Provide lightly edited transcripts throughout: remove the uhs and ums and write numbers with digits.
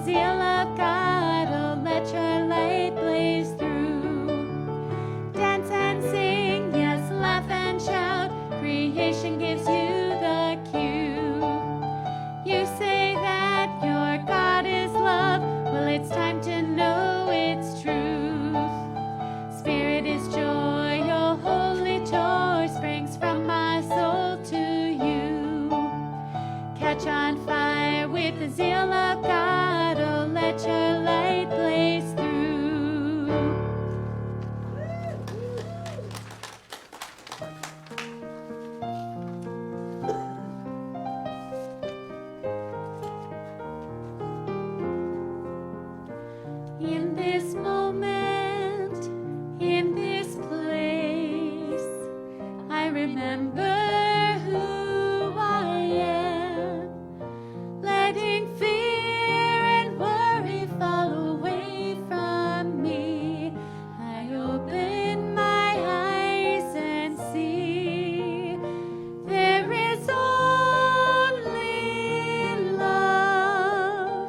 zeal of God, oh, let your light blaze through. Dance and sing, yes, laugh and shout. Creation gives you the cue. You say that your God is love. Well, it's time to know its truth. Spirit is joy, oh, holy joy springs from my soul to you. Catch on fire with the zeal of God, oh, let your light blaze through. In this moment, in this place, I remember who I am, letting fear and worry fall away from me. I open my eyes and see there is only love.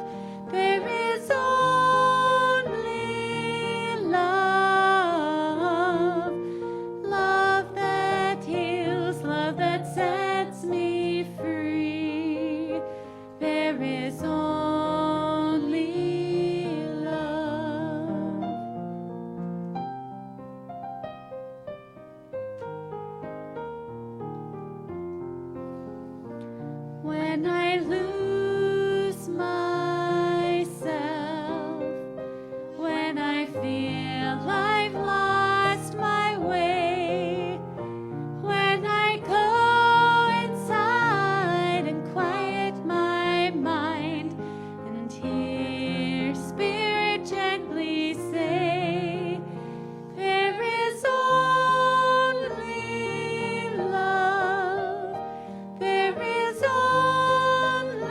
There is only love. Love that heals, love that sets me free. There is only love. When I lose myself, when I feel I've lost my way, when I go inside and quiet my mind and hear Spirit gently say, there is only love. There is only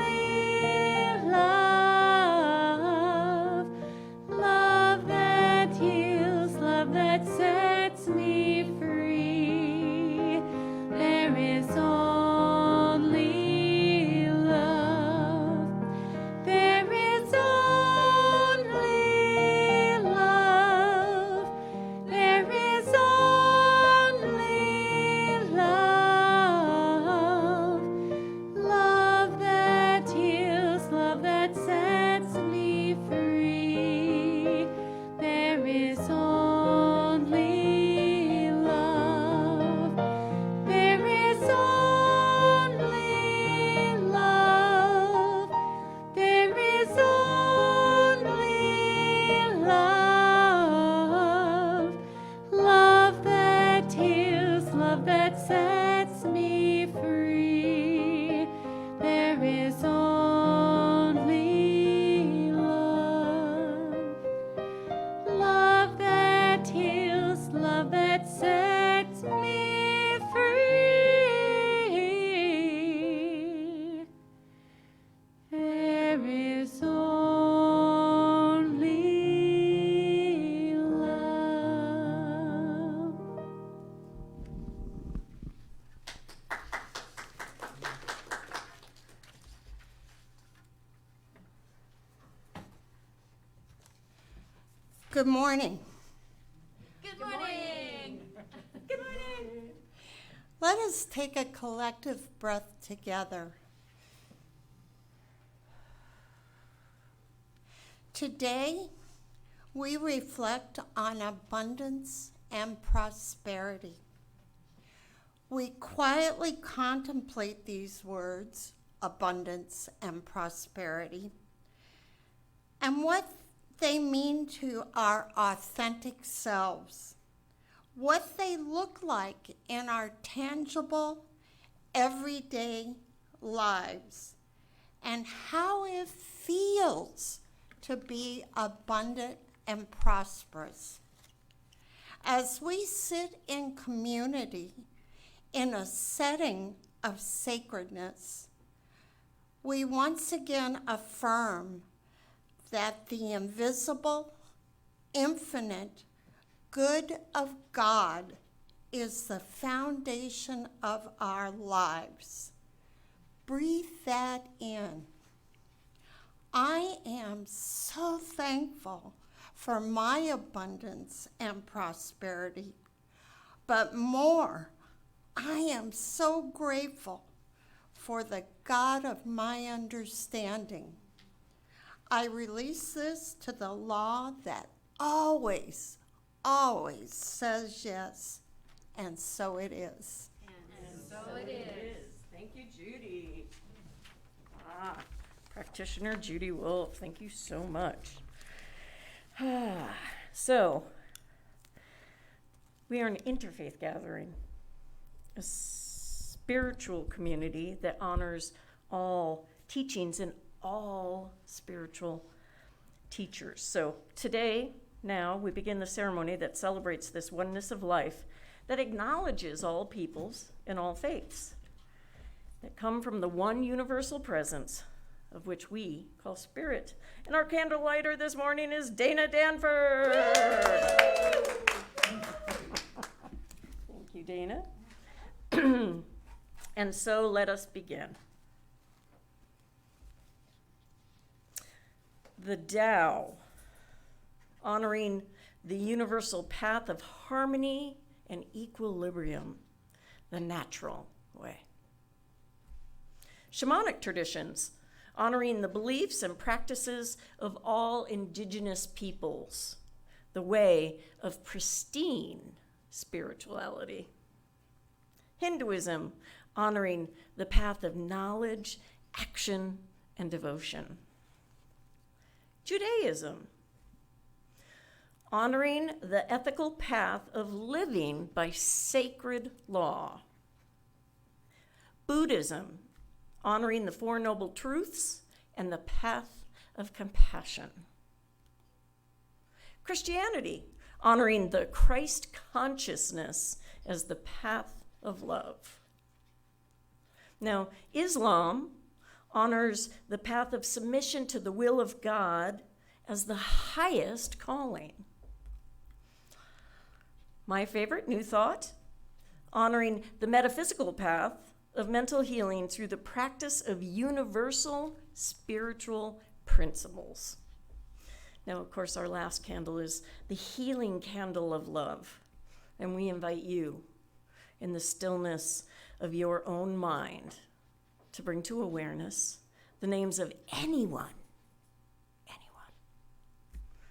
love. Love that heals, love that sets me free. There is only love. There is only love. There is only love. Love that heals, love that sets me free. There is only love. There is only love. There is only love. Love that heals, love that sets me free. There is only love. Love that heals, love that sets me free. There is only love. Good morning. Good morning. Good morning. Let us take a collective breath together. Today, we reflect on abundance and prosperity. We quietly contemplate these words, abundance and prosperity, and what they mean to our authentic selves, what they look like in our tangible, everyday lives, and how it feels to be abundant and prosperous. As we sit in community in a setting of sacredness, we once again affirm that the invisible, infinite good of God is the foundation of our lives. Breathe that in. I am so thankful for my abundance and prosperity. But more, I am so grateful for the God of my understanding. I release this to the law that always, always says yes, and so it is. And so it is. Thank you, Judy. Practitioner Judy Wolf, thank you so much. So, we are an interfaith gathering, a spiritual community that honors all teachings and all spiritual teachers. So today, now, we begin the ceremony that celebrates this oneness of life that acknowledges all peoples and all faiths that come from the one universal presence of which we call spirit. And our candle lighter this morning is Dana Danford. Thank you, Dana. And so let us begin. The Tao, honoring the universal path of harmony and equilibrium, the natural way. Shamanic traditions, honoring the beliefs and practices of all indigenous peoples, the way of pristine spirituality. Hinduism, honoring the path of knowledge, action, and devotion. Judaism, honoring the ethical path of living by sacred law. Buddhism, honoring the Four Noble Truths and the path of compassion. Christianity, honoring the Christ consciousness as the path of love. Now, Islam honors the path of submission to the will of God as the highest calling. My favorite, New Thought, honoring the metaphysical path of mental healing through the practice of universal spiritual principles. Now, of course, our last candle is the healing candle of love, and we invite you in the stillness of your own mind to bring to awareness the names of anyone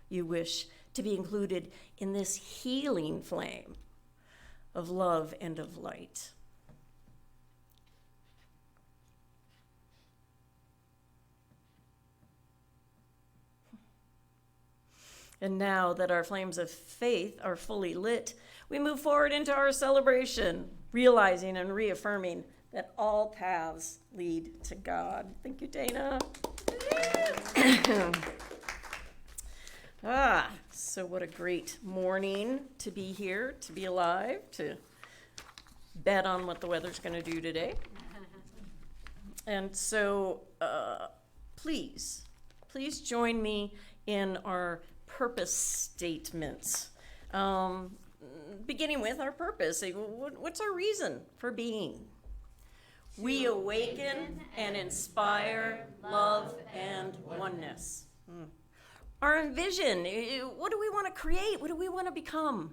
you wish to be included in this healing flame of love and of light. And now that our flames of faith are fully lit, we move forward into our celebration, realizing and reaffirming that all paths lead to God. Thank you, Dana. So what a great morning to be here, to be alive, to bet on what the weather's going to do today. And so please join me in our purpose statements. Beginning with our purpose. What's our reason for being? We awaken and inspire love and oneness. Our vision, what do we want to create? What do we want to become?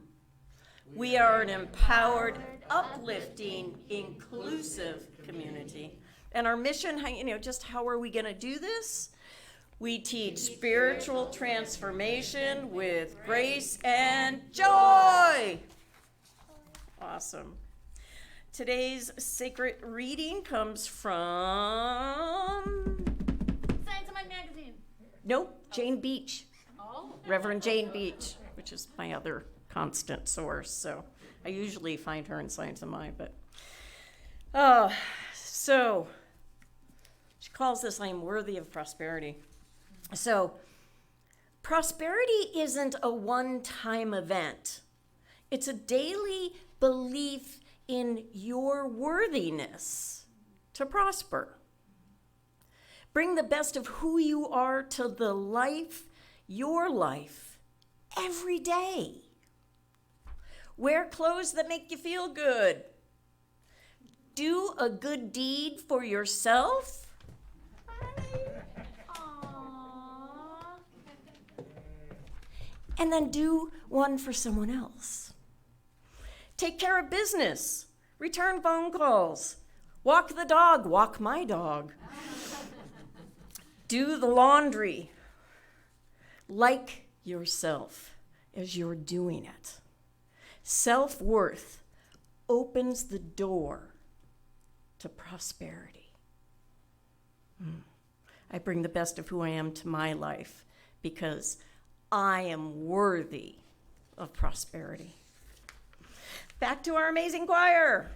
We are an empowered, uplifting, inclusive community. And our mission, just how are we going to do this? We teach spiritual transformation with grace and joy. Awesome. Today's sacred reading comes from... Science of Mind magazine. Nope, Jane Beach. Oh. Reverend Jane Beach, which is my other constant source. So I usually find her in Science of Mind, but... So she calls this, I am worthy of prosperity. So prosperity isn't a one-time event. It's a daily belief in your worthiness to prosper. Bring the best of who you are to the life, your life, every day. Wear clothes that make you feel good. Do a good deed for yourself. and then do one for someone else. Take care of business, return phone calls, walk the dog, walk my dog. Do the laundry. Like yourself as you're doing it. Self-worth opens the door to prosperity. I bring the best of who I am to my life because I am worthy of prosperity. Back to our amazing choir.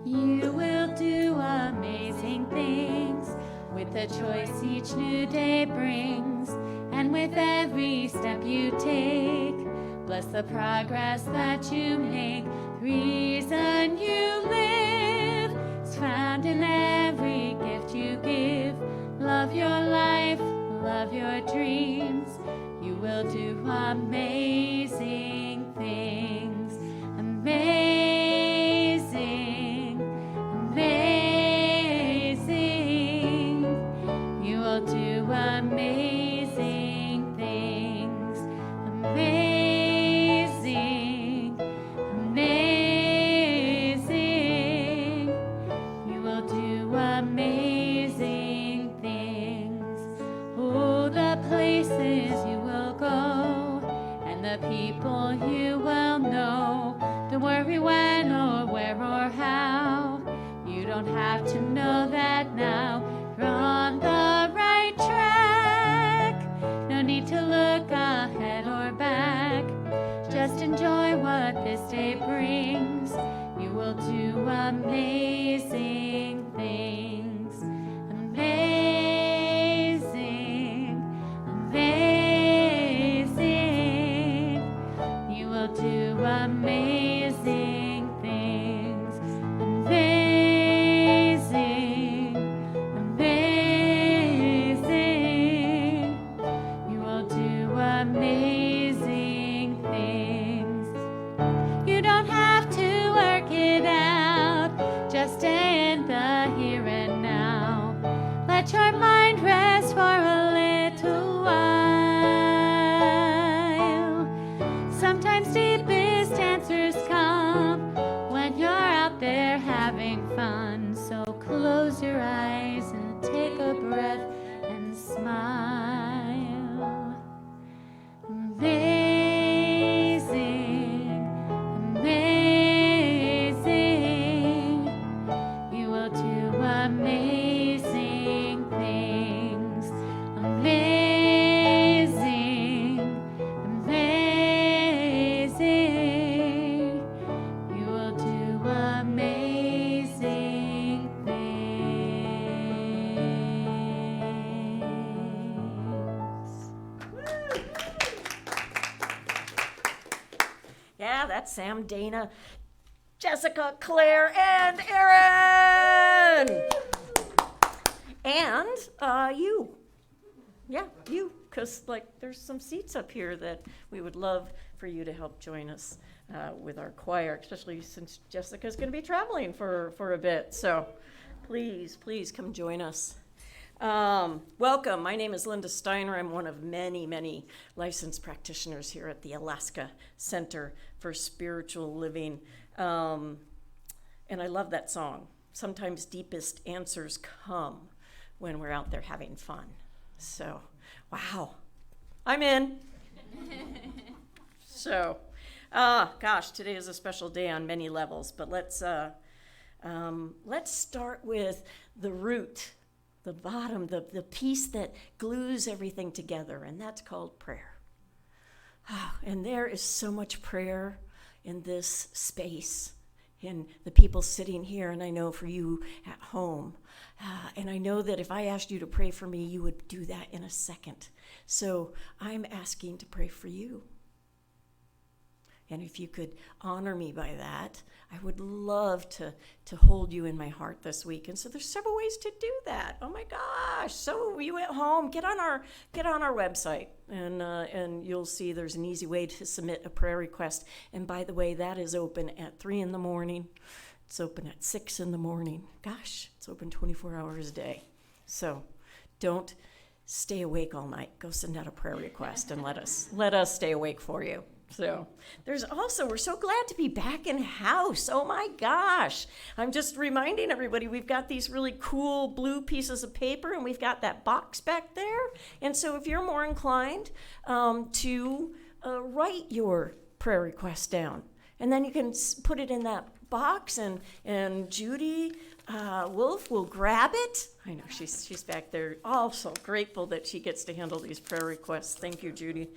You will do amazing things with the choice each new day brings, and with every step you take. Bless the progress that you make. The reason you live is found in every gift you give. Love your life, love your dreams. You will do amazing things. Amazing, amazing. You will do amazing things. Amazing, amazing. You will do amazing things. Oh, the places you will go and the people you will know. Don't worry when or where or how. You don't have to know that now. You're on the right track. No need to look ahead or back. Just enjoy what this day brings. You will do amazing things. Amazing, amazing. You will do amazing things. Amazing, amazing. You will do amazing things. You don't have to work it out. Just stay in the here and now. Let your mind rest for a little while. Sometimes deepest answers come when you're out there having fun. So close your eyes and take a breath and smile. Amazing, amazing. You will do amazing things. Amazing, amazing. You will do amazing things. Yeah, that's Sam, Dana, Jessica, Claire, and Erin. And you. Yeah, you, because there's some seats up here that we would love for you to help join us with our choir, especially since Jessica's going to be traveling for a bit. So please come join us. Welcome. My name is Linda Steiner. I'm one of many, many licensed practitioners here at the Alaska Center for Spiritual Living. And I love that song. Sometimes deepest answers come when we're out there having fun. So, wow, I'm in. So, gosh, today is a special day on many levels, but let's start with the root, the bottom, the piece that glues everything together, and that's called prayer. And there is so much prayer in this space, in the people sitting here, and I know for you at home. And I know that if I asked you to pray for me, you would do that in a second. So I'm asking to pray for you. And if you could honor me by that, I would love to hold you in my heart this week. And so there's several ways to do that. Oh my gosh. So you at home, get on our website and you'll see there's an easy way to submit a prayer request. And by the way, that is open at 3 a.m. It's open at 6 in the morning. Gosh, it's open 24 hours a day. So don't stay awake all night. Go send out a prayer request and let us stay awake for you. So there's also, we're so glad to be back in house. Oh my gosh. I'm just reminding everybody, we've got these really cool blue pieces of paper and we've got that box back there. And so if you're more inclined to write your prayer request down, and then you can put it in that box, and Judy Wolf will grab it. I know she's back there. Also grateful that she gets to handle these prayer requests. Thank you, Judy.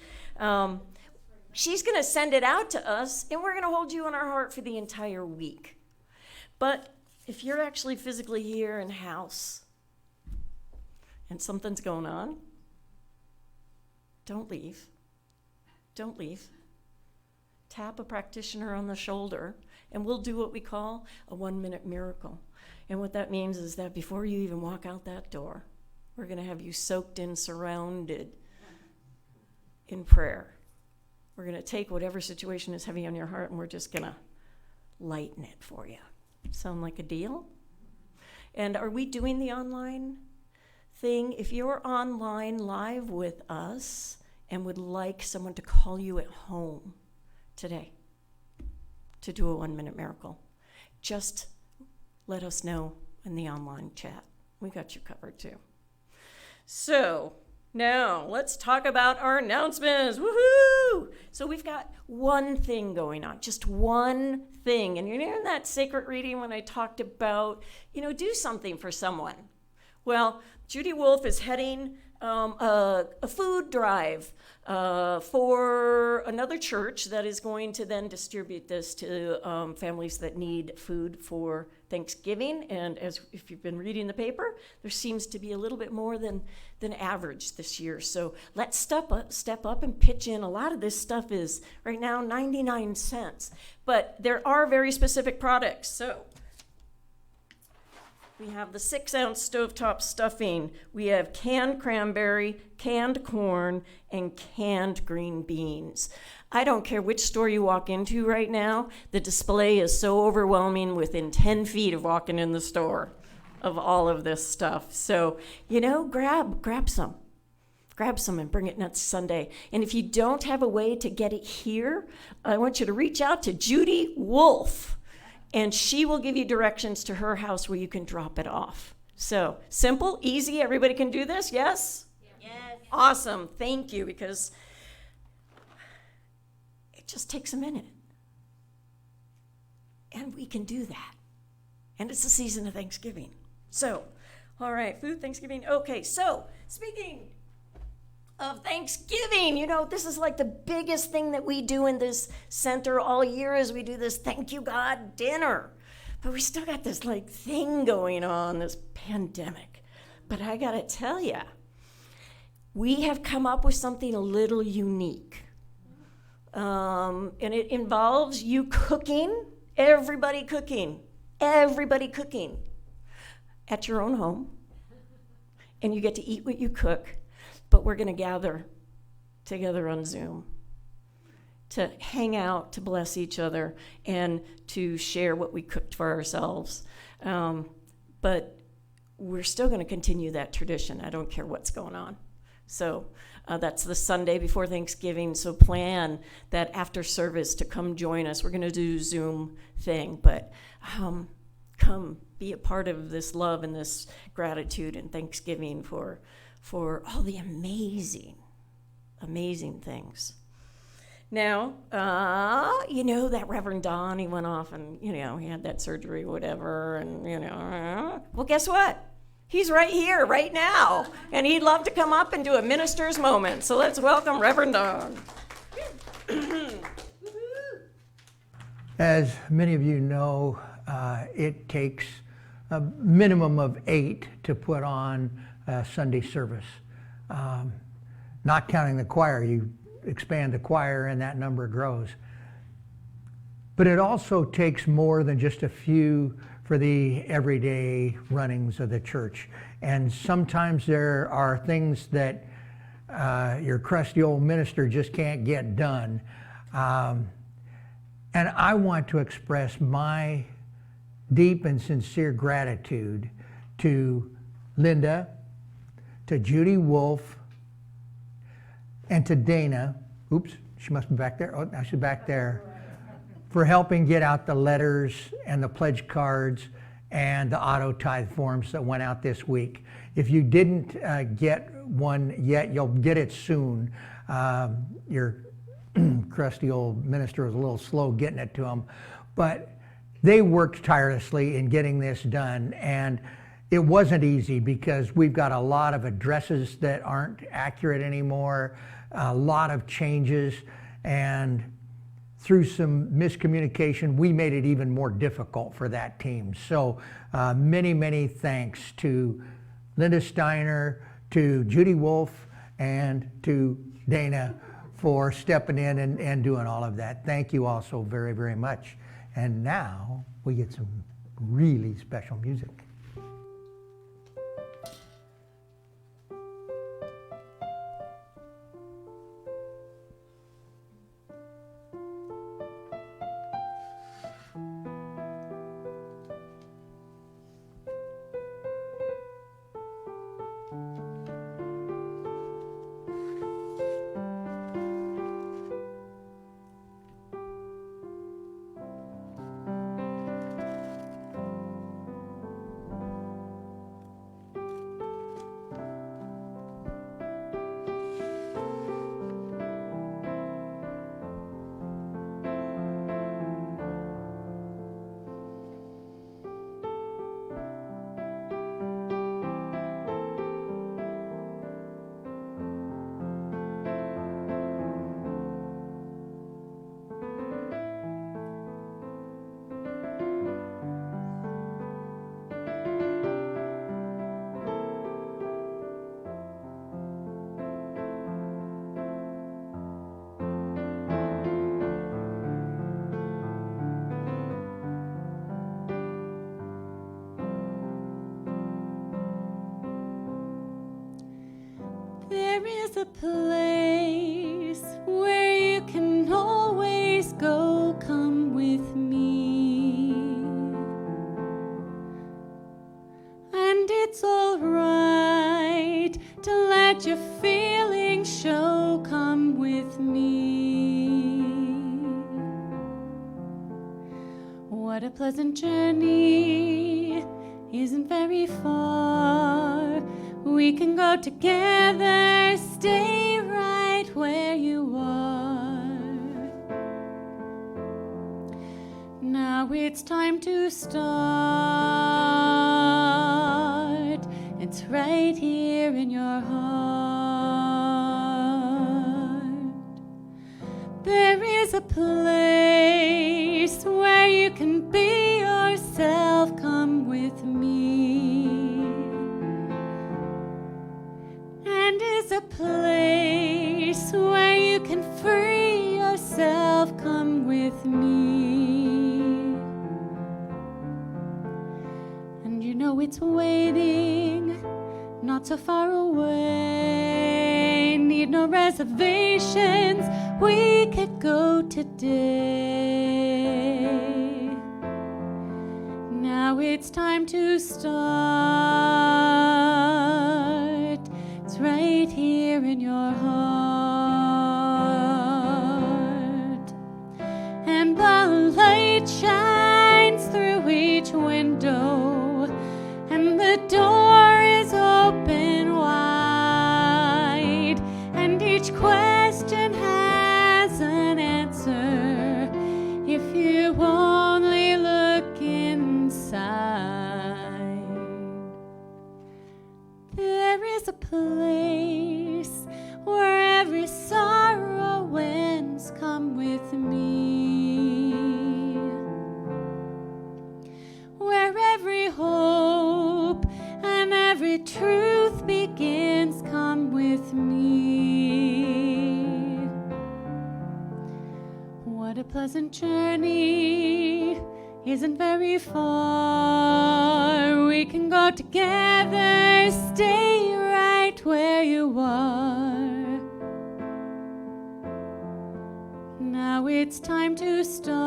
She's going to send it out to us, and we're going to hold you in our heart for the entire week. But if you're actually physically here in house and something's going on, don't leave. Don't leave. Tap a practitioner on the shoulder, and we'll do what we call a 1-minute miracle. And what that means is that before you even walk out that door, we're going to have you soaked in, surrounded in prayer. We're going to take whatever situation is heavy on your heart, and we're just going to lighten it for you. Sound like a deal? And are we doing the online thing? If you're online live with us and would like someone to call you at home today to do a 1-minute miracle, just let us know in the online chat. We got you covered too. So now let's talk about our announcements. Woohoo! So we've got one thing going on, just one thing. And you're in that sacred reading when I talked about, do something for someone. Well, Judy Wolf is heading a food drive for another church that is going to then distribute this to families that need food for Thanksgiving. And if you've been reading the paper, there seems to be a little bit more than average this year. So let's step up and pitch in. A lot of this stuff is right now 99 cents, but there are very specific products. So we have the 6-ounce stovetop stuffing. We have canned cranberry, canned corn, and canned green beans. I don't care which store you walk into right now, the display is so overwhelming within 10 feet of walking in the store of all of this stuff. So, grab some. Grab some and bring it next Sunday. And if you don't have a way to get it here, I want you to reach out to Judy Wolf, and she will give you directions to her house where you can drop it off. So simple, easy, everybody can do this, yes? Yes. Awesome, thank you, because it just takes a minute. And we can do that. And it's the season of Thanksgiving. So, all right, food, Thanksgiving. Okay, so speaking of Thanksgiving, this is like the biggest thing that we do in this center all year is we do this thank you God dinner. But we still got this thing going on, this pandemic. But I gotta tell you, we have come up with something a little unique. And it involves you cooking, everybody cooking at your own home. And you get to eat what you cook. But we're going to gather together on Zoom to hang out, to bless each other, and to share what we cooked for ourselves. But we're still going to continue that tradition. I don't care what's going on. So that's the Sunday before Thanksgiving. So plan that after service to come join us. We're going to do Zoom thing, but come be a part of this love and this gratitude and Thanksgiving for all the amazing things. Now, that Reverend Don, he went off and, he had that surgery, whatever, and, well, guess what? He's right here, right now, and he'd love to come up and do a minister's moment. So let's welcome Reverend Don. As many of you know, it takes a minimum of 8 to put on Sunday service. Not counting the choir, you expand the choir and that number grows. But it also takes more than just a few for the everyday runnings of the church. And sometimes there are things that your crusty old minister just can't get done. And I want to express my deep and sincere gratitude to Linda, to Judy Wolf, and to Dana. Oops, she must be back there. Oh, now she's back there. For helping get out the letters and the pledge cards and the auto tithe forms that went out this week. If you didn't get one yet, you'll get it soon. Your crusty old minister was a little slow getting it to them, but they worked tirelessly in getting this done, and it wasn't easy because we've got a lot of addresses that aren't accurate anymore, a lot of changes, and through some miscommunication, we made it even more difficult for that team. So many, many thanks to Linda Steiner, to Judy Wolf, and to Dana for stepping in and doing all of that. Thank you all so very, very much. And now we get some really special music. There is a place where you can always go. Come with me. And it's all right to let your feelings show. Come with me. What a pleasant journey, isn't very far. We can go together, stay right where you are. Now it's time to start. It's right here in your heart. There is a place where you can be yourself. Come with me. And is a place where you can free yourself. Come with me. And you know it's waiting, not so far away. Need no reservations, we could go today. Now it's time to start. It's right here in your heart. And the light shines through each window, and the door is open wide, and each question has an answer if you only look inside. There is a place where every sorrow ends. Come with me. Where every hope and every truth begins. Come with me. What a pleasant journey, isn't very far. We can go together, stay right where you are. Now it's time to start.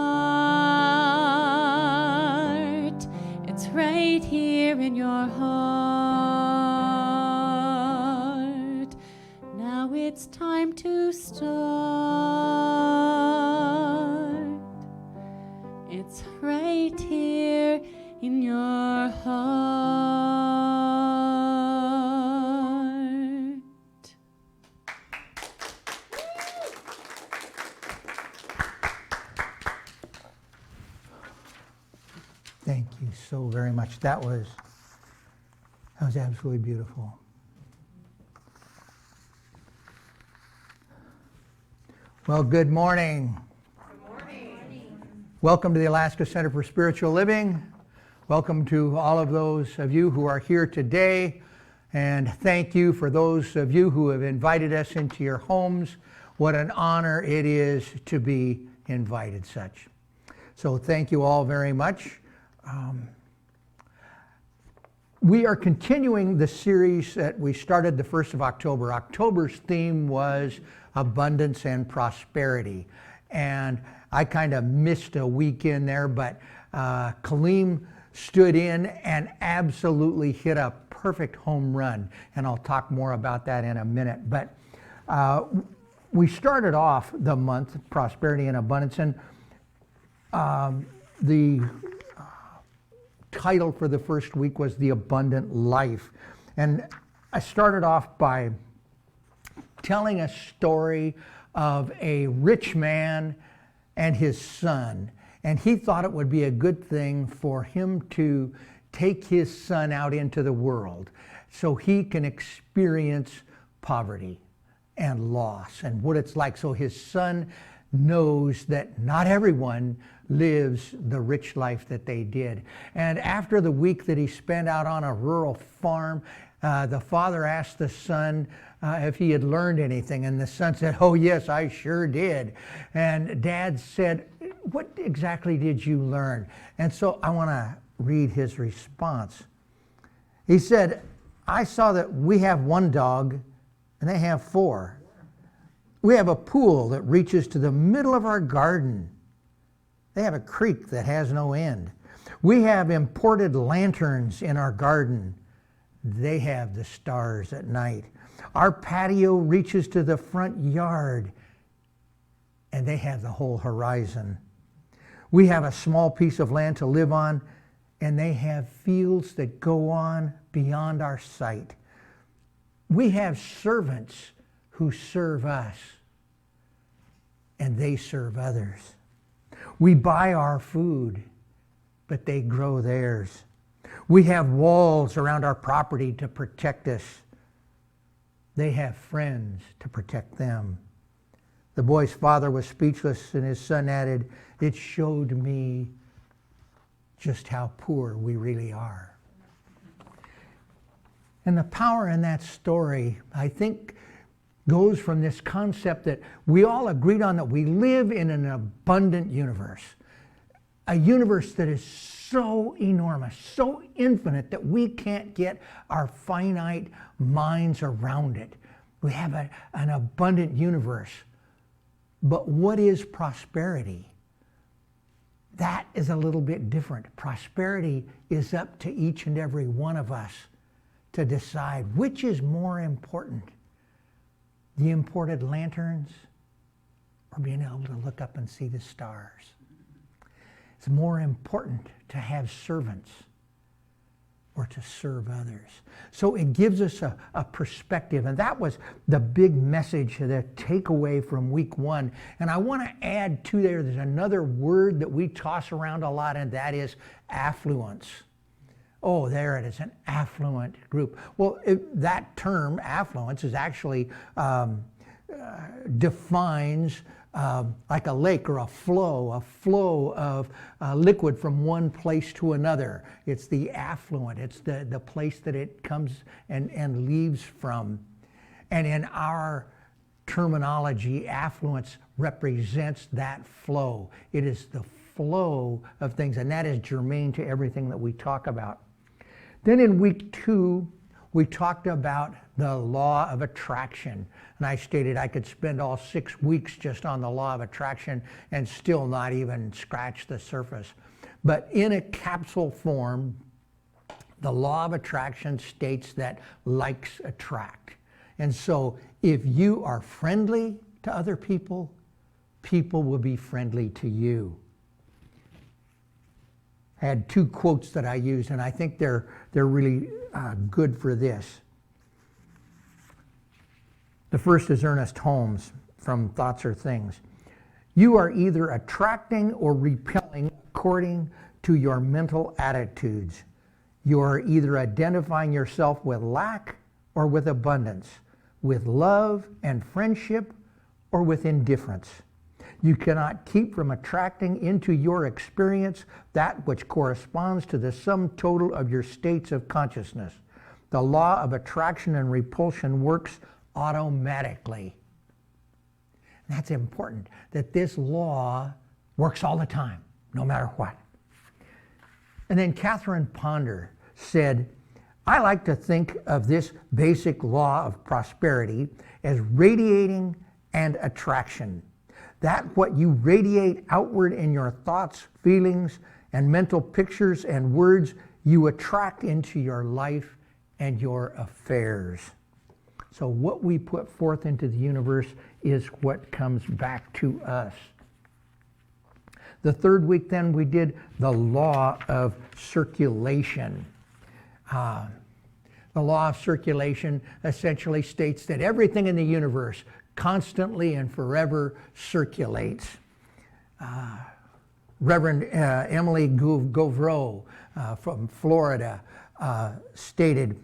it's time to start. It's right here in your heart. Thank you so very much. That was absolutely beautiful. Well, good morning. Good morning. Welcome to the Alaska Center for Spiritual Living. Welcome to all of those of you who are here today. And thank you for those of you who have invited us into your homes. What an honor it is to be invited such. So thank you all very much. We are continuing the series that we started the 1st of October. October's theme was abundance and prosperity. And I kind of missed a week in there, but Kaleem stood in and absolutely hit a perfect home run. And I'll talk more about that in a minute. But we started off the month, Prosperity and Abundance, and the title for the first week was The Abundant Life. And I started off by telling a story of a rich man and his son. And he thought it would be a good thing for him to take his son out into the world so he can experience poverty and loss and what it's like. So his son knows that not everyone lives the rich life that they did. And after the week that he spent out on a rural farm, the father asked the son if he had learned anything, and the son said, "Oh yes, I sure did." And dad said, "What exactly did you learn?" And so I want to read his response. He said, "I saw that we have one dog and they have four. We have a pool that reaches to the middle of our garden. They have a creek that has no end. We have imported lanterns in our garden. They have the stars at night. Our patio reaches to the front yard, and they have the whole horizon. We have a small piece of land to live on, and they have fields that go on beyond our sight. We have servants who serve us, and they serve others. We buy our food, but they grow theirs. We have walls around our property to protect us. They have friends to protect them." The boy's father was speechless, and his son added, "It showed me just how poor we really are." And the power in that story, I think, goes from this concept that we all agreed on, that we live in an abundant universe. A universe that is so enormous, so infinite that we can't get our finite minds around it. We have an abundant universe. But what is prosperity? That is a little bit different. Prosperity is up to each and every one of us to decide which is more important. The imported lanterns or being able to look up and see the stars? It's more important to have servants or to serve others. So it gives us a perspective, and that was the big message, the takeaway from week one. And I want to add to there's another word that we toss around a lot, and that is affluence. Oh, there it is, an affluent group. Well, that term, affluence, is actually defines like a lake or a flow of liquid from one place to another. It's the affluent. It's the place that it comes and leaves from. And in our terminology, affluence represents that flow. It is the flow of things, and that is germane to everything that we talk about. Then in week two, we talked about the law of attraction. And I stated I could spend all 6 weeks just on the law of attraction and still not even scratch the surface. But in a capsule form, the law of attraction states that likes attract. And so if you are friendly to other people, people will be friendly to you. I had two quotes that I used, and I think they're really good for this. The first is Ernest Holmes from Thoughts Are Things. You are either attracting or repelling according to your mental attitudes. You are either identifying yourself with lack or with abundance, with love and friendship or with indifference. You cannot keep from attracting into your experience that which corresponds to the sum total of your states of consciousness. The law of attraction and repulsion works automatically. And that's important, that this law works all the time, no matter what. And then Catherine Ponder said, I like to think of this basic law of prosperity as radiating and attraction. That what you radiate outward in your thoughts, feelings, and mental pictures and words, you attract into your life and your affairs. So what we put forth into the universe is what comes back to us. The third week then we did the law of circulation. The law of circulation essentially states that everything in the universe constantly and forever circulates. Reverend Emily Govreau from Florida stated,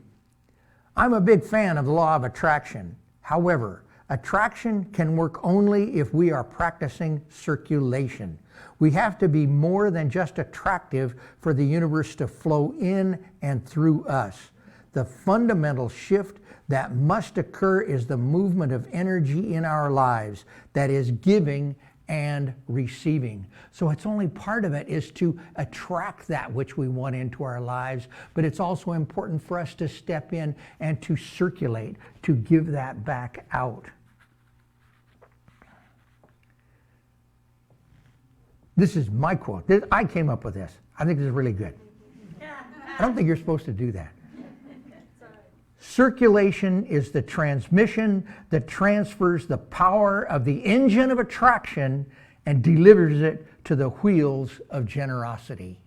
I'm a big fan of the law of attraction. However, attraction can work only if we are practicing circulation. We have to be more than just attractive for the universe to flow in and through us. The fundamental shift that must occur is the movement of energy in our lives, that is giving and receiving. So it's only part of it is to attract that which we want into our lives, but it's also important for us to step in and to circulate, to give that back out. This is my quote. I came up with this. I think this is really good. I don't think you're supposed to do that. Circulation is the transmission that transfers the power of the engine of attraction and delivers it to the wheels of generosity.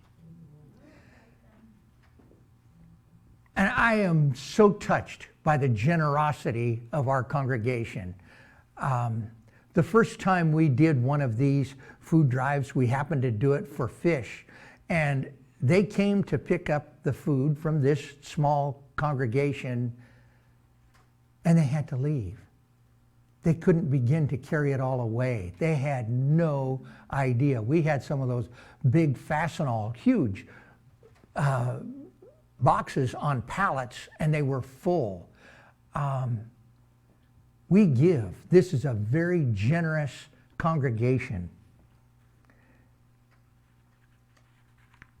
And I am so touched by the generosity of our congregation. The first time we did one of these food drives, we happened to do it for fish. And they came to pick up the food from this small congregation, and they had to leave. They couldn't begin to carry it all away. They had no idea. We had some of those big Fastenal, huge boxes on pallets, and they were full. We give. This is a very generous congregation.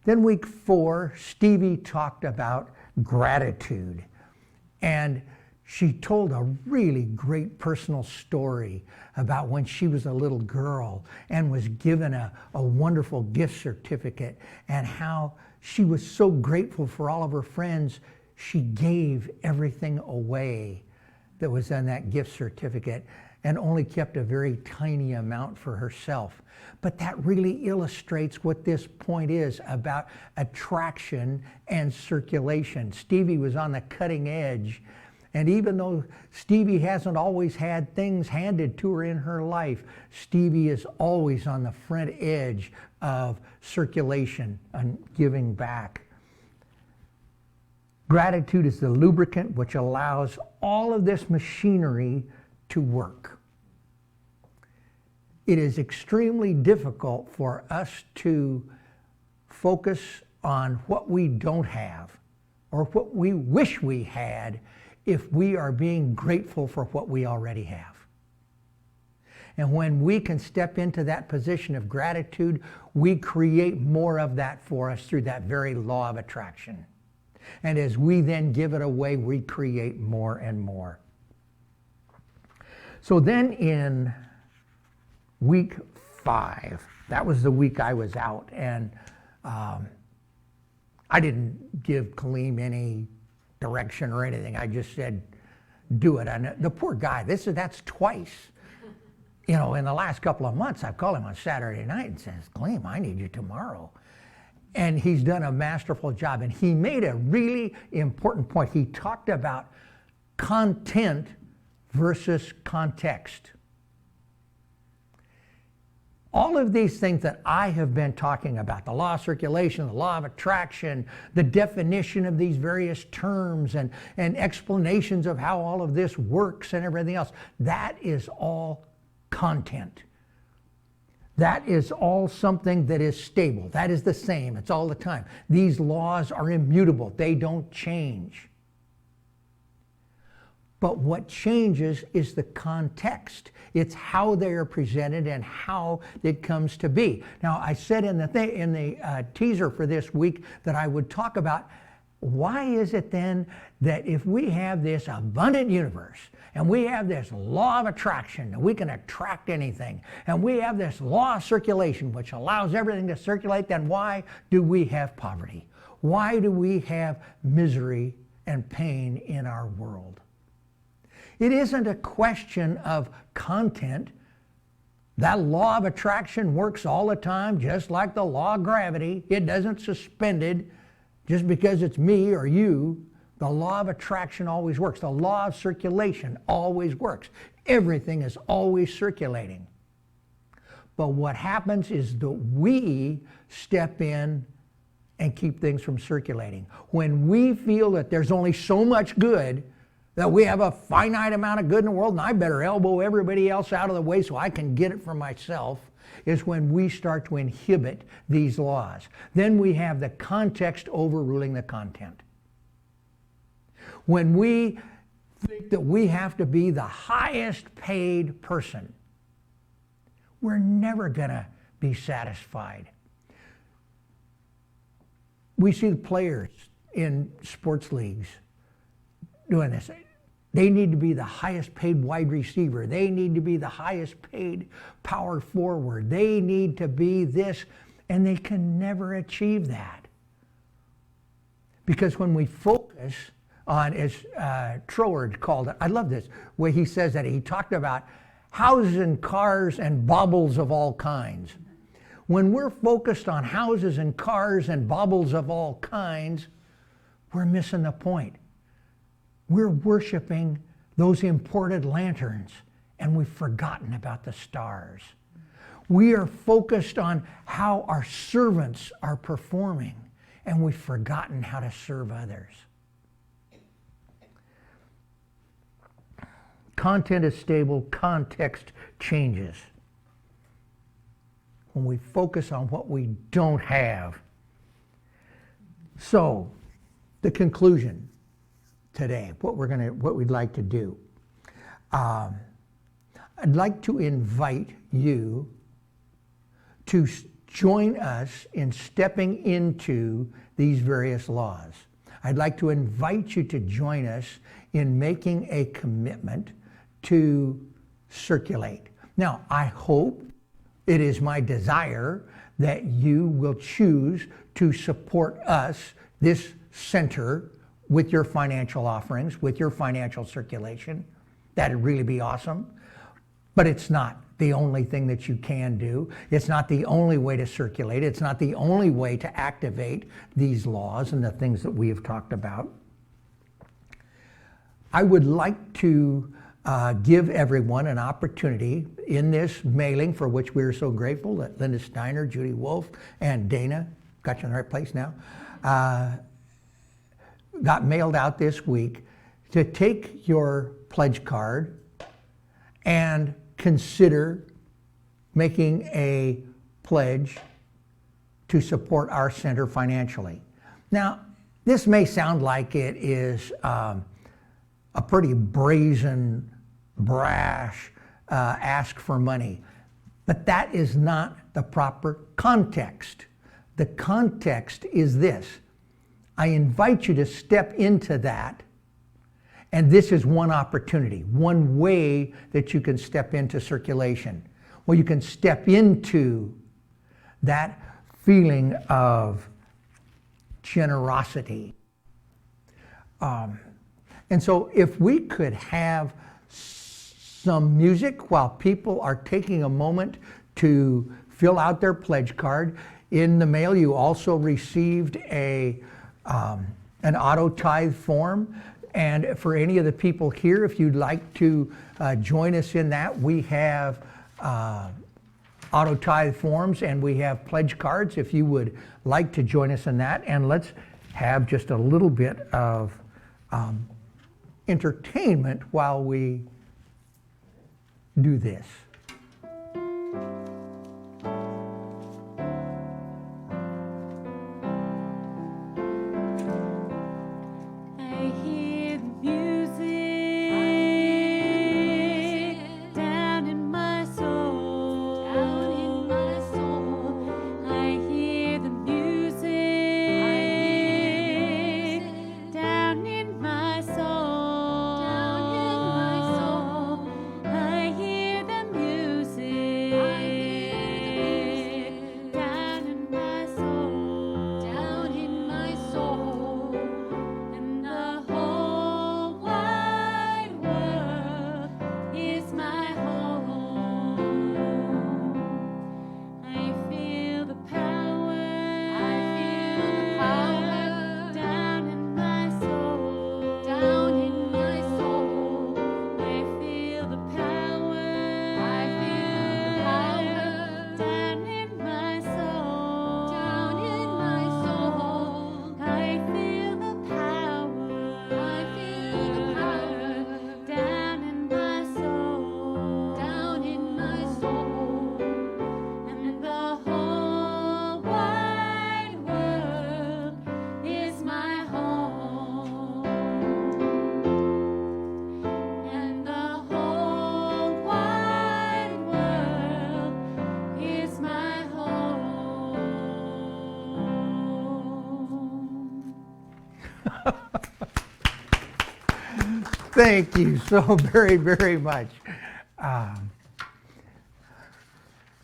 Then week 4, Stevie talked about gratitude. And she told a really great personal story about when she was a little girl and was given a wonderful gift certificate, and how she was so grateful for all of her friends, she gave everything away that was in that gift certificate and only kept a very tiny amount for herself. But that really illustrates what this point is about attraction and circulation. Stevie was on the cutting edge, and even though Stevie hasn't always had things handed to her in her life, Stevie is always on the front edge of circulation and giving back. Gratitude is the lubricant which allows all of this machinery to work. It is extremely difficult for us to focus on what we don't have or what we wish we had if we are being grateful for what we already have. And when we can step into that position of gratitude, we create more of that for us through that very law of attraction. And as we then give it away, we create more and more. So then in week 5, that was the week I was out, and I didn't give Kaleem any direction or anything. I just said, do it. And the poor guy, that's twice. You know, in the last couple of months, I've called him on Saturday night and says, Gleam, I need you tomorrow. And he's done a masterful job. And he made a really important point. He talked about content versus context. All of these things that I have been talking about, the law of circulation, the law of attraction, the definition of these various terms and explanations of how all of this works and everything else, that is all content. That is all something that is stable. That is the same. It's all the time. These laws are immutable. They don't change. But what changes is the context. It's how they are presented and how it comes to be. Now, I said in the teaser for this week that I would talk about why is it then that if we have this abundant universe and we have this law of attraction that we can attract anything and we have this law of circulation which allows everything to circulate, then why do we have poverty? Why do we have misery and pain in our world? It isn't a question of content. That law of attraction works all the time, just like the law of gravity. It doesn't suspend it just because it's me or you. The law of attraction always works. The law of circulation always works. Everything is always circulating. But what happens is that we step in and keep things from circulating. When we feel that there's only so much good, that we have a finite amount of good in the world and I better elbow everybody else out of the way so I can get it for myself, is when we start to inhibit these laws. Then we have the context overruling the content. When we think that we have to be the highest paid person, we're never going to be satisfied. We see the players in sports leagues doing this. They need to be the highest paid wide receiver. They need to be the highest paid power forward. They need to be this, and they can never achieve that. Because when we focus on, as Troward called it, I love this, where he says that he talked about houses and cars and baubles of all kinds. When we're focused on houses and cars and baubles of all kinds, we're missing the point. We're worshiping those imported lanterns and we've forgotten about the stars. We are focused on how our servants are performing and we've forgotten how to serve others. Content is stable, context changes. When we focus on what we don't have. So, the conclusion today, what we'd like to do. I'd like to invite you to join us in stepping into these various laws. I'd like to invite you to join us in making a commitment to circulate. Now, I hope, it is my desire, that you will choose to support us, this center, with your financial offerings, with your financial circulation. That'd really be awesome. But it's not the only thing that you can do. It's not the only way to circulate. It's not the only way to activate these laws and the things that we have talked about. I would like to give everyone an opportunity in this mailing, for which we are so grateful that Linda Steiner, Judy Wolf, and Dana, got you in the right place now, got mailed out this week, to take your pledge card and consider making a pledge to support our center financially. Now, this may sound like it is a pretty brazen, brash ask for money, but that is not the proper context. The context is this. I invite you to step into that, and this is one opportunity, one way that you can step into circulation, where you can step into that feeling of generosity. And so if we could have some music while people are taking a moment to fill out their pledge card. In the mail, you also received an auto tithe form. And for any of the people here, if you'd like to join us in that, we have auto tithe forms and we have pledge cards if you would like to join us in that. And let's have just a little bit of entertainment while we do this. I hear the music down in my soul. Down in my soul. I hear the music down in my soul. Down in my soul. I hear the music down in my soul. Down in my soul. And the whole wide world is my home. I feel the power. I feel the power down in my soul. Down in my soul. I feel the power. I feel the power down in my soul. Down in my soul. I feel the power. I feel the power down in my soul. Down in my soul. And the whole wide world is my home. And the whole wide world is my home. Thank you so very, very much.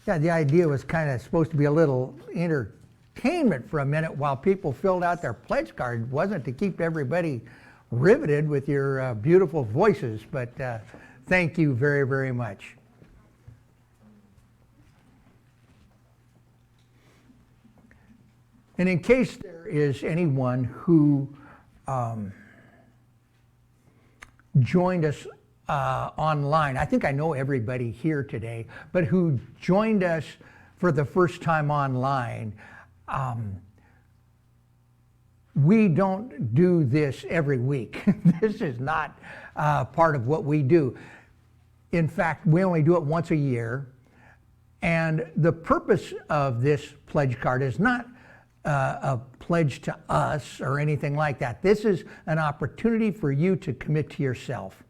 Yeah, the idea was kind of supposed to be a little entertainment for a minute while people filled out their pledge card. It wasn't to keep everybody riveted with your beautiful voices, but thank you very, very much. And in case there is anyone who joined us online, I think I know everybody here today, but who joined us for the first time online, we don't do this every week. This is not part of what we do. In fact, we only do it once a year. And the purpose of this pledge card is not a pledge to us or anything like that. This is an opportunity for you to commit to yourself.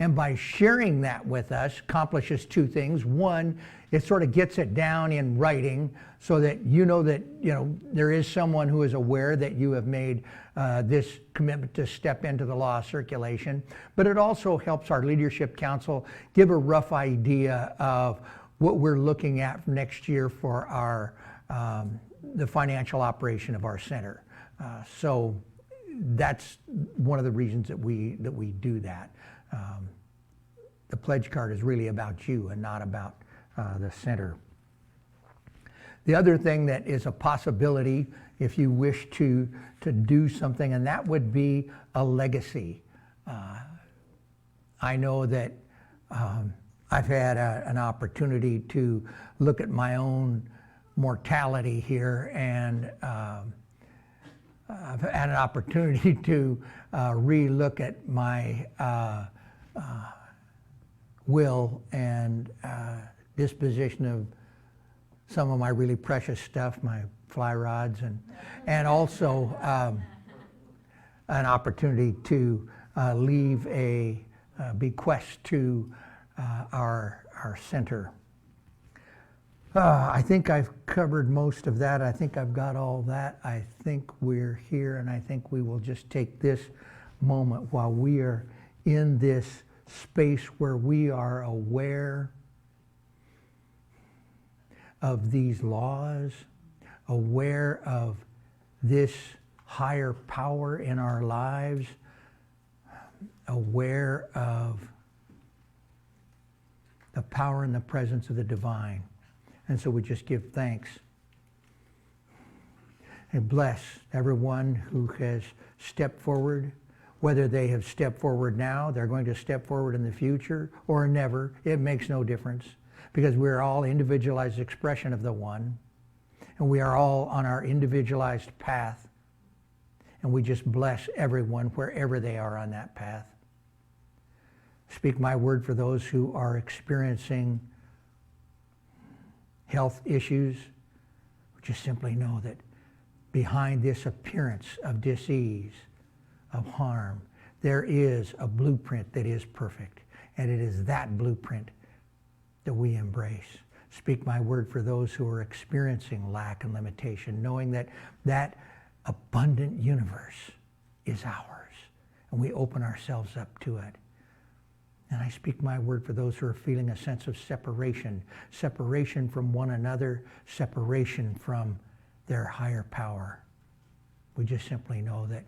And by sharing that with us accomplishes two things. One, it sort of gets it down in writing so that there is someone who is aware that you have made this commitment to step into the law of circulation. But it also helps our leadership council give a rough idea of what we're looking at next year for our the financial operation of our center. So that's one of the reasons that we do that. The pledge card is really about you and not about the center. The other thing that is a possibility if you wish to do something, and that would be a legacy. I know that I've had an opportunity to look at my own mortality here, and I've had an opportunity to re-look at my will and disposition of some of my really precious stuff, my fly rods, and also an opportunity to leave a bequest to our center. I think I've covered most of that. I think I've got all that. I think we're here, and I think we will just take this moment while we are in this space where we are aware of these laws, aware of this higher power in our lives, aware of the power and the presence of the divine. And so we just give thanks and bless everyone who has stepped forward, whether they have stepped forward now, they're going to step forward in the future, or never. It makes no difference, because we're all individualized expression of the one, and we are all on our individualized path, and we just bless everyone wherever they are on that path. Speak my word for those who are experiencing health issues. Just simply know that behind this appearance of disease, of harm, there is a blueprint that is perfect. And it is that blueprint that we embrace. Speak my word for those who are experiencing lack and limitation, knowing that that abundant universe is ours. And we open ourselves up to it. And I speak my word for those who are feeling a sense of separation, separation from one another, separation from their higher power. We just simply know that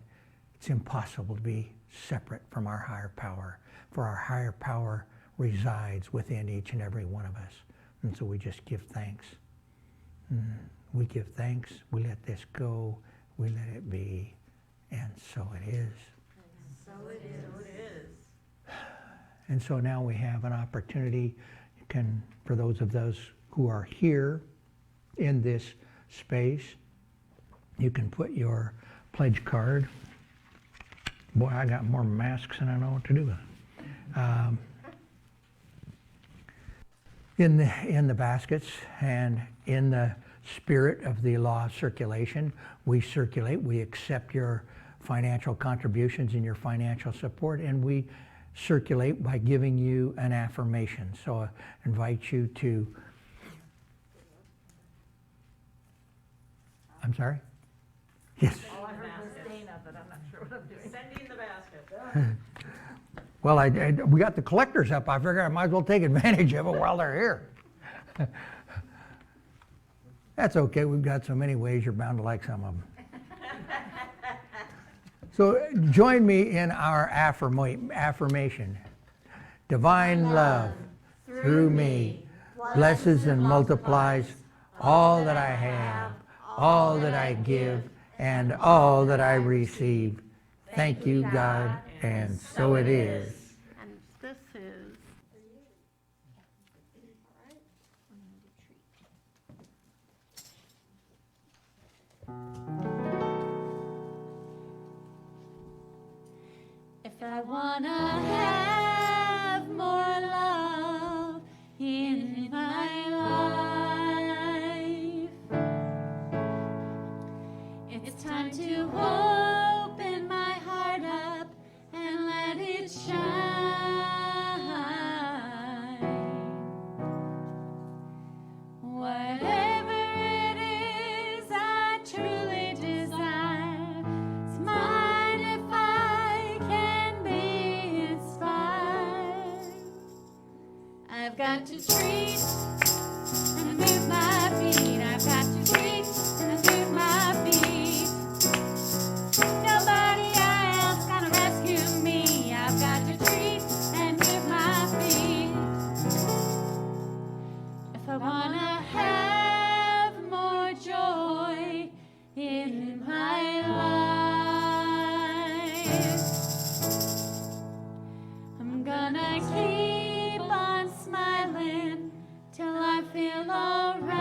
it's impossible to be separate from our higher power, for our higher power resides within each and every one of us. And so we just give thanks. We give thanks, we let this go, we let it be, and so it is. So it is. And so now we have an opportunity, for those of those who are here in this space, you can put your pledge card. Boy, I got more masks than I know what to do with it. In the baskets, and in the spirit of the law of circulation, we circulate, we accept your financial contributions and your financial support, and we circulate by giving you an affirmation. So I invite you to, I'm sorry? Yes. Oh, I heard the stain of it, I'm not sure what I'm doing. Sending the basket. Well, we got the collectors up. I figure I might as well take advantage of it while they're here. That's okay. We've got so many ways. You're bound to like some of them. So join me in our affirmation. Divine love through me blesses and multiplies all that I have, all that I give, and all that I receive. Thank you, God, and so it is. And this is If I wanna have more love in my life, it's time to open my heart up and let it shine. Whatever it is I truly desire, it's mine if I can be inspired. I've got to treat and move my feet. I've got to treat and move my feet. Nobody else gonna rescue me. I've got to treat and move my feet. If I wanna have more joy in my life, I'm gonna keep on smiling till I feel alright.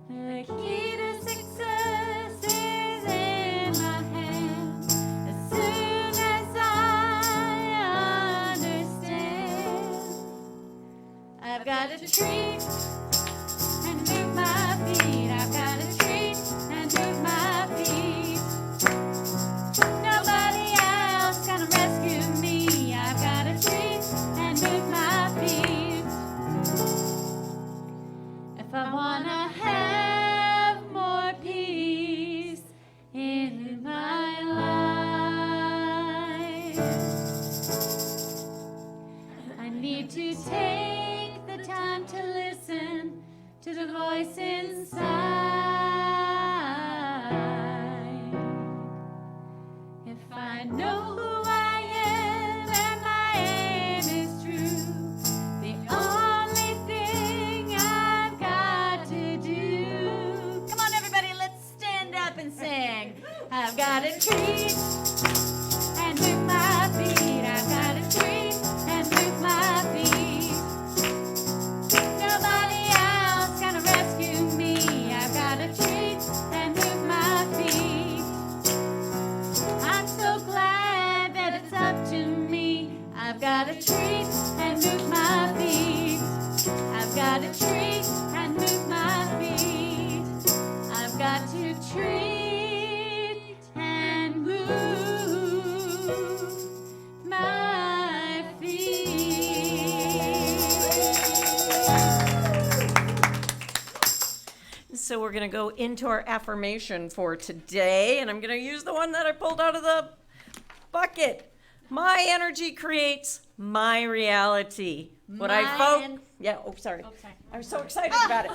The key to success is in my hand. As soon as I understand, I've got to treat and move my feet. I've got to treat and move my feet. Nobody else gonna rescue me. I've got to treat and move my feet. If I wanna have more peace in my life, I need to take the time to listen If I know who I am and my aim is true, the only thing I've got to do. Come on, everybody, let's stand up and sing. I've got a treat and move my feet. I've got a treat and move my feet. Nobody else gonna rescue me. I've got a treat and move my feet. I'm so glad that it's up to me. I've got a treat and move my feet. I've got a treat and move my feet. I've got to treat and move my feet. So we're going to go into our affirmation for today, and I'm going to use the one that I pulled out of the bucket. My energy creates my reality. Sorry. I'm so excited about it.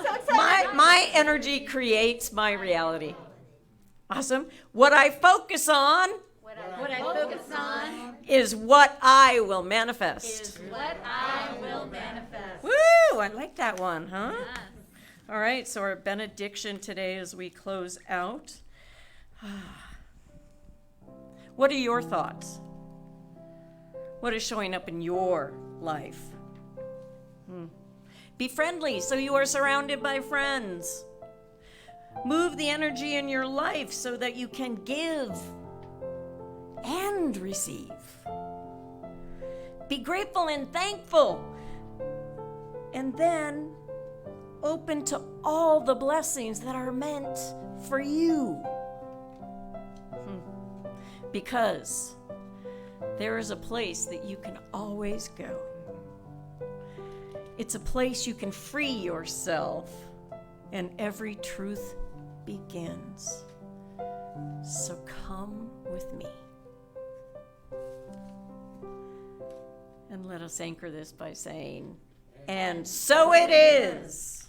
My energy creates my reality. Awesome. What I focus on What I focus on is what I will manifest. is what I will manifest. Woo! I like that one, huh? All right, so our benediction today as we close out. What are your thoughts? What is showing up in your life? Be friendly so you are surrounded by friends. Move the energy in your life so that you can give and receive. Be grateful and thankful. And then open to all the blessings that are meant for you. Because there is a place that you can always go. It's a place you can free yourself, and every truth begins. So come with me. And let us anchor this by saying, and so it is.